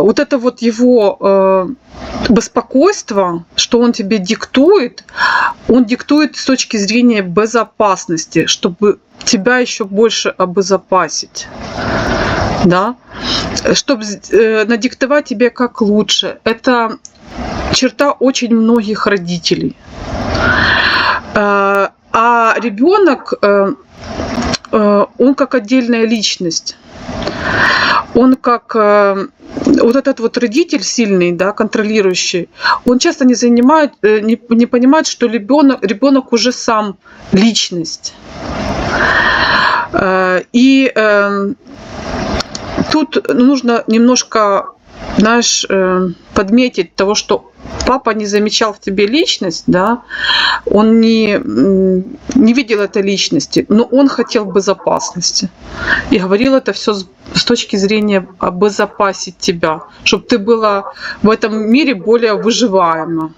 вот это вот его беспокойство, что он тебе диктует, он диктует с точки зрения безопасности, чтобы тебя еще больше обезопасить, да, чтобы надиктовать тебе как лучше. Это черта очень многих родителей. А ребенок, он как отдельная личность. Он как вот этот вот родитель сильный, да, контролирующий, он часто не понимает, что ребенок уже сам личность. И тут нужно немножко, знаешь, подметить того, что папа не замечал в тебе личность, да, он не видел этой личности, но он хотел безопасности. И говорил это все с точки зрения обезопасить тебя, чтобы ты была в этом мире более выживаема.